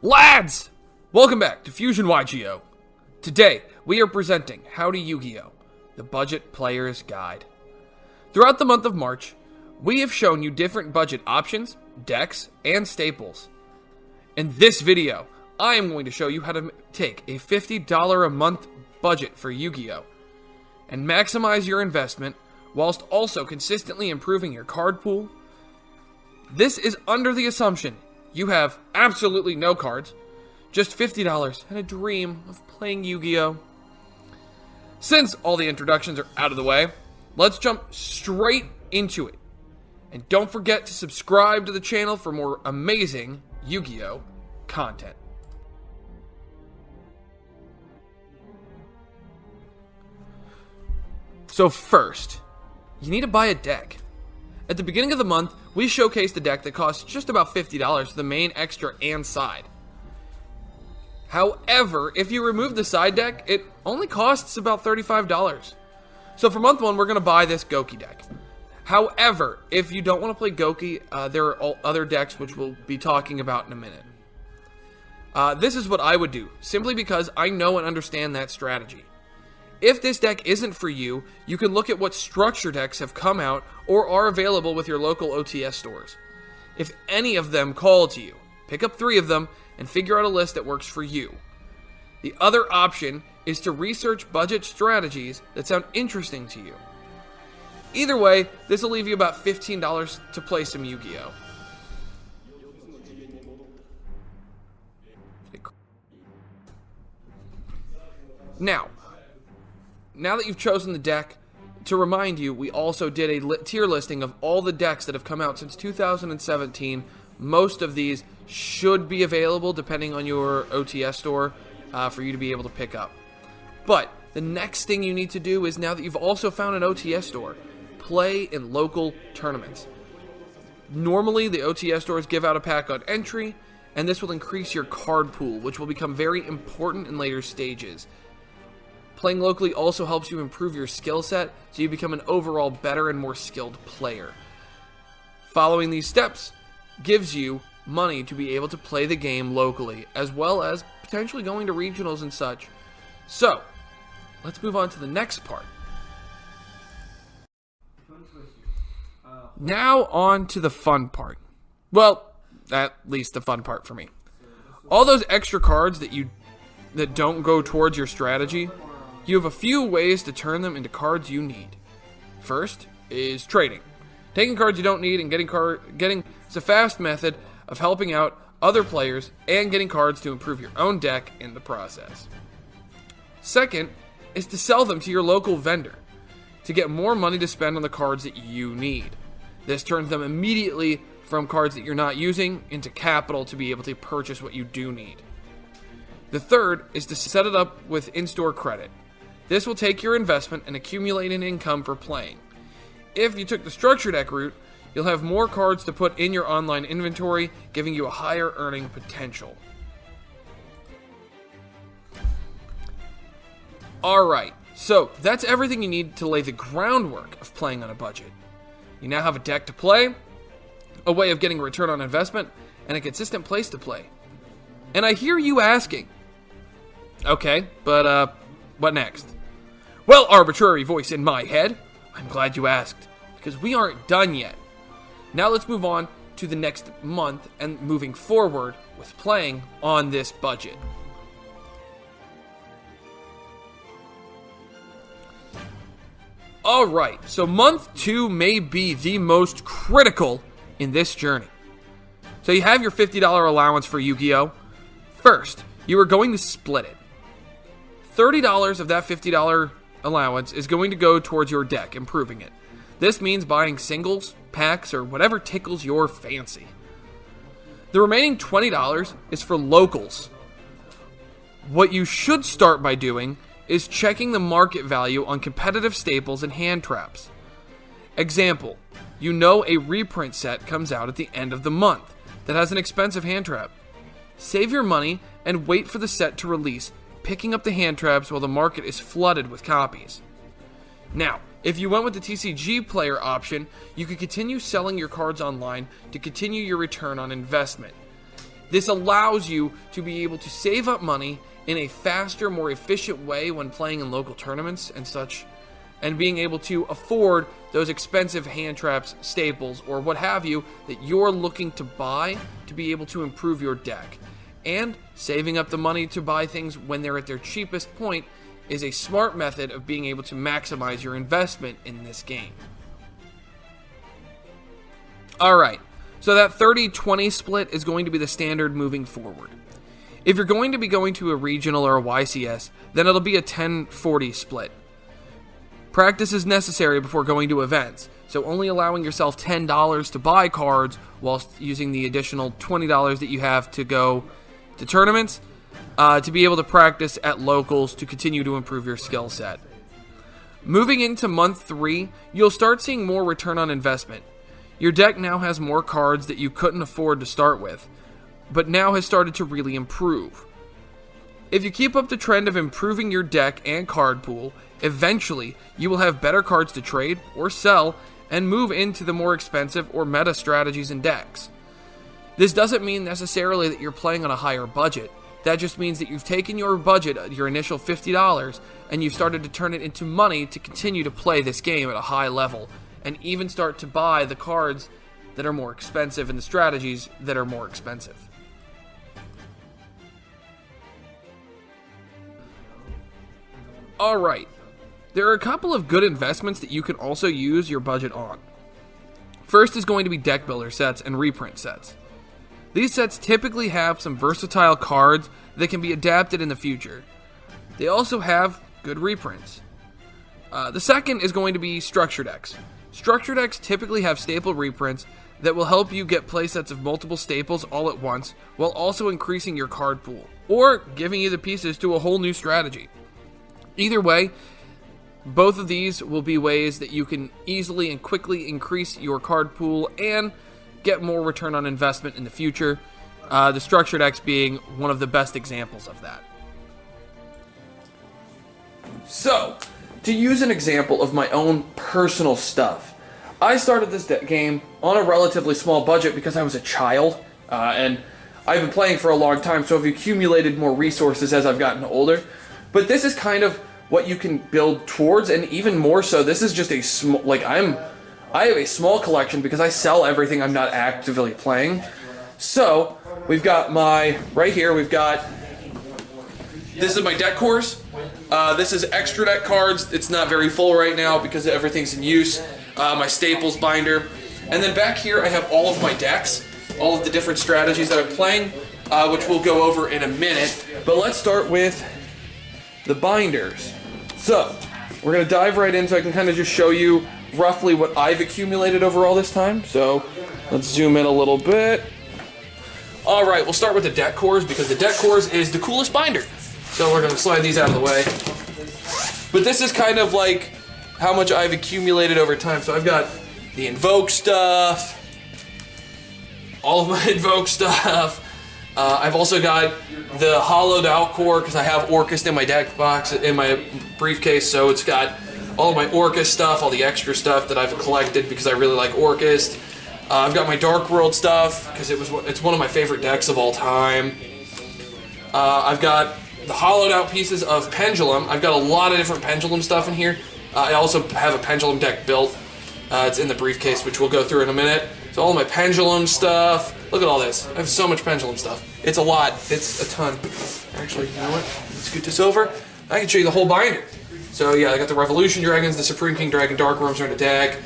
Lads! Welcome back to Fusion YGO. Today, we are presenting Howdy Yu-Gi-Oh! The Budget Player's Guide. Throughout the month of March, we have shown you different budget options, decks, and staples. In this video, I am going to show you how to take a $50 a month budget for Yu-Gi-Oh! And maximize your investment whilst also consistently improving your card pool. This is under the assumption you have absolutely no cards, just $50 and a dream of playing Yu-Gi-Oh! Since all the introductions are out of the way, let's jump straight into it. And don't forget to subscribe to the channel for more amazing Yu-Gi-Oh! Content. So first, you need to buy a deck. At the beginning of the month, we showcased a deck that costs just about $50 for the main, extra, and side. However, if you remove the side deck, it only costs about $35. So for month one, we're going to buy this Goki deck. However, if you don't want to play Goki, there are other decks which we'll be talking about in a minute. This is what I would do, simply because I know and understand that strategy. If this deck isn't for you, you can look at what structure decks have come out or are available with your local OTS stores. If any of them call to you, pick up 3 of them and figure out a list that works for you. The other option is to research budget strategies that sound interesting to you. Either way, this will leave you about $15 to play some Yu-Gi-Oh! Now that you've chosen the deck, to remind you, we also did a tier listing of all the decks that have come out since 2017. Most of these should be available, depending on your OTS store, for you to be able to pick up. But the next thing you need to do is, now that you've also found an OTS store, play in local tournaments. Normally, the OTS stores give out a pack on entry, and this will increase your card pool, which will become very important in later stages. Playing locally also helps you improve your skill set, so you become an overall better and more skilled player. Following these steps gives you money to be able to play the game locally, as well as potentially going to regionals and such. So, let's move on to the next part. Now on to the fun part. Well, at least the fun part for me. All those extra cards that don't go towards your strategy, you have a few ways to turn them into cards you need. First is trading. Taking cards you don't need and getting it's a fast method of helping out other players and getting cards to improve your own deck in the process. Second is to sell them to your local vendor to get more money to spend on the cards that you need. This turns them immediately from cards that you're not using into capital to be able to purchase what you do need. The third is to set it up with in-store credit. This will take your investment and accumulate an income for playing. If you took the structure deck route, you'll have more cards to put in your online inventory, giving you a higher earning potential. Alright, so that's everything you need to lay the groundwork of playing on a budget. You now have a deck to play, a way of getting a return on investment, and a consistent place to play. And I hear you asking, okay, but what next? Well, arbitrary voice in my head, I'm glad you asked, because we aren't done yet. Now let's move on to the next month and moving forward with playing on this budget. Alright, so month 2 may be the most critical in this journey. So you have your $50 allowance for Yu-Gi-Oh! First, you are going to split it. $30 of that $50 allowance is going to go towards your deck, improving it. This means buying singles, packs, or whatever tickles your fancy. The remaining $20 is for locals. What you should start by doing is checking the market value on competitive staples and hand traps. Example, you know a reprint set comes out at the end of the month that has an expensive hand trap. Save your money and wait for the set to release, picking up the hand traps while the market is flooded with copies. Now, if you went with the TCG player option, you could continue selling your cards online to continue your return on investment. This allows you to be able to save up money in a faster, more efficient way when playing in local tournaments and such, and being able to afford those expensive hand traps, staples, or what have you that you're looking to buy to be able to improve your deck. And saving up the money to buy things when they're at their cheapest point is a smart method of being able to maximize your investment in this game. Alright, so that 30-20 split is going to be the standard moving forward. If you're going to be going to a regional or a YCS, then it'll be a 10-40 split. Practice is necessary before going to events, so only allowing yourself $10 to buy cards whilst using the additional $20 that you have to go to tournaments to be able to practice at locals to continue to improve your skill set. Moving into month 3, you'll start seeing more return on investment. Your deck now has more cards that you couldn't afford to start with, but now has started to really improve. If you keep up the trend of improving your deck and card pool, eventually you will have better cards to trade or sell and move into the more expensive or meta strategies and decks. This doesn't mean necessarily that you're playing on a higher budget. That just means that you've taken your budget, your initial $50, and you've started to turn it into money to continue to play this game at a high level, and even start to buy the cards that are more expensive and the strategies that are more expensive. Alright, there are a couple of good investments that you can also use your budget on. First is going to be deck builder sets and reprint sets. These sets typically have some versatile cards that can be adapted in the future. They also have good reprints. The second is going to be structure decks. Structure decks typically have staple reprints that will help you get playsets of multiple staples all at once, while also increasing your card pool, or giving you the pieces to a whole new strategy. Either way, both of these will be ways that you can easily and quickly increase your card pool and get more return on investment in the future. The structure decks being one of the best examples of that. So, to use an example of my own personal stuff, I started this game on a relatively small budget because I was a child, and I've been playing for a long time, so I've accumulated more resources as I've gotten older. But this is kind of what you can build towards, and even more so, this is just a small, I have a small collection because I sell everything I'm not actively playing. So, we've got right here, this is my deck cores. This is extra deck cards. It's not very full right now because everything's in use. My staples binder. And then back here I have all of my decks, all of the different strategies that I'm playing, which we'll go over in a minute. But let's start with the binders. So, we're going to dive right in so I can kind of just show you roughly what I've accumulated over all this time. So, let's zoom in a little bit. Alright, we'll start with the deck cores because the deck cores is the coolest binder. So we're going to slide these out of the way. But this is kind of like how much I've accumulated over time. So I've got the Invoke stuff, all of my Invoke stuff. I've also got the hollowed out core because I have Orcust in my deck box, in my briefcase, so it's got all of my Orcust stuff, all the extra stuff that I've collected because I really like Orcust. I've got my Dark World stuff because it's one of my favorite decks of all time. I've got the hollowed out pieces of Pendulum. I've got a lot of different Pendulum stuff in here. I also have a Pendulum deck built. It's in the briefcase, which we'll go through in a minute. So all my Pendulum stuff. Look at all this. I have so much Pendulum stuff. It's a lot. It's a ton. Actually, you know what? Let's scoot this over. I can show you the whole binder. So yeah, I got the Revolution Dragons, the Supreme King Dragon, Dark Worms are in a deck.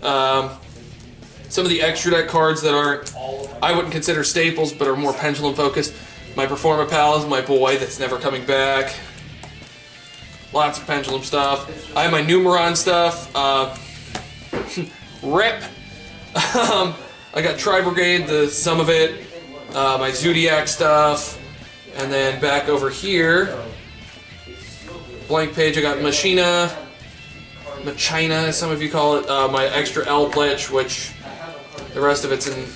Some of the extra deck cards that I wouldn't consider staples, but are more Pendulum focused. My Performa Pal is my boy that's never coming back. Lots of Pendulum stuff. I have my Numeron stuff. Rip. I got Tri-Brigade, some of it. My Zodiac stuff. And then back over here, blank page, I got Machina, as some of you call it. My extra Eldritch, which the rest of it's in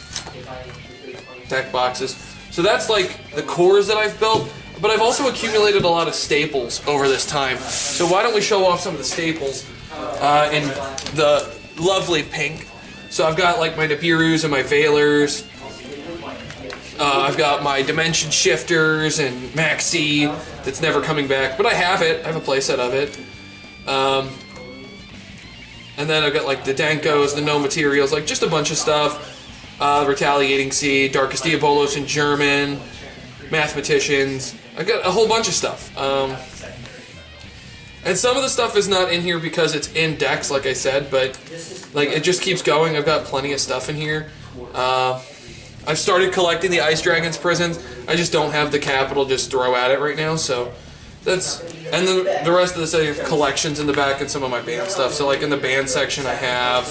deck boxes. So that's like the cores that I've built, but I've also accumulated a lot of staples over this time. So why don't we show off some of the staples in the lovely pink. So I've got like my Nibiru's and my Veilers. I've got my dimension shifters and Maxi that's never coming back, but I have it. I have a playset of it. And then I've got like the Denkos, the No Materials, like just a bunch of stuff. Retaliating Seed, Darkest Diabolos in German, Mathematicians. I've got a whole bunch of stuff. And some of the stuff is not in here because it's in decks, like I said, but like it just keeps going. I've got plenty of stuff in here. I've started collecting the Ice Dragons prisons. I just don't have the capital to just throw at it right now, so that's... And then the rest of the set is collections in the back and some of my band stuff. So like in the band section I have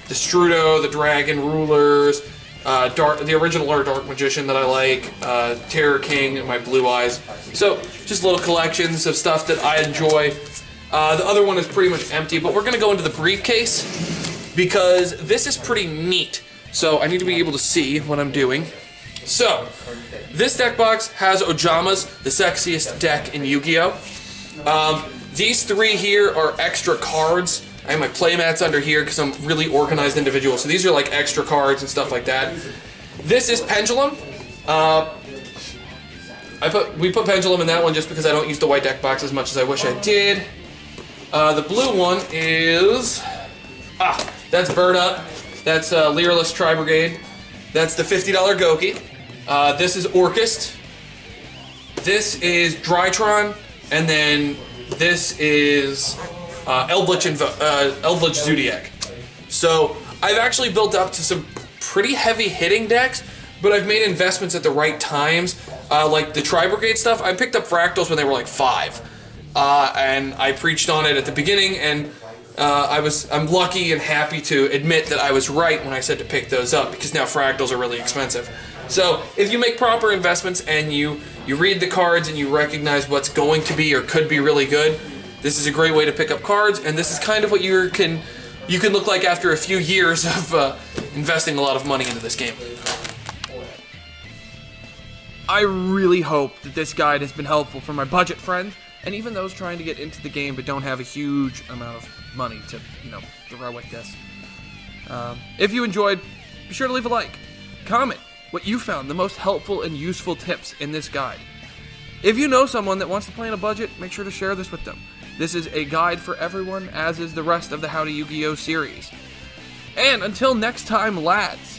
the Strudo, the Dragon Rulers, the original Art Dark Magician that I like, Terror King, and my Blue Eyes. So just little collections of stuff that I enjoy. The other one is pretty much empty, but we're going to go into the briefcase because this is pretty neat. So I need to be able to see what I'm doing. So, this deck box has Ojama's, the sexiest deck in Yu-Gi-Oh! These three here are extra cards. I have my playmats under here because I'm really organized individual. So these are like extra cards and stuff like that. This is Pendulum. We put Pendulum in that one just because I don't use the white deck box as much as I wish I did. The blue one is... that's Bird Up. That's Leerless Tri-Brigade. That's the $50 Goki. This is Orchist. This is Drytron. And then this is Eldritch Zodiac. So I've actually built up to some pretty heavy hitting decks, but I've made investments at the right times. Like the Tri-Brigade stuff, I picked up Fractals when they were like 5. And I preached on it at the beginning, and I'm lucky and happy to admit that I was right when I said to pick those up, because now Fractals are really expensive. So if you make proper investments and you read the cards and you recognize what's going to be or could be really good, this is a great way to pick up cards, and this is kind of what you can look like after a few years of investing a lot of money into this game. I really hope that this guide has been helpful for my budget friends, and even those trying to get into the game but don't have a huge amount of money to, throw at this. If you enjoyed, be sure to leave a like. Comment what you found the most helpful and useful tips in this guide. If you know someone that wants to play on a budget, make sure to share this with them. This is a guide for everyone, as is the rest of the How to Yu-Gi-Oh! Series. And until next time, lads,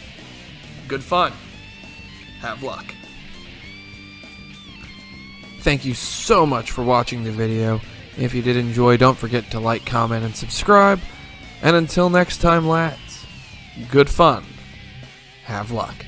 good fun. Have luck. Thank you so much for watching the video. If you did enjoy, don't forget to like, comment, and subscribe. And until next time, lads, good fun. Have luck.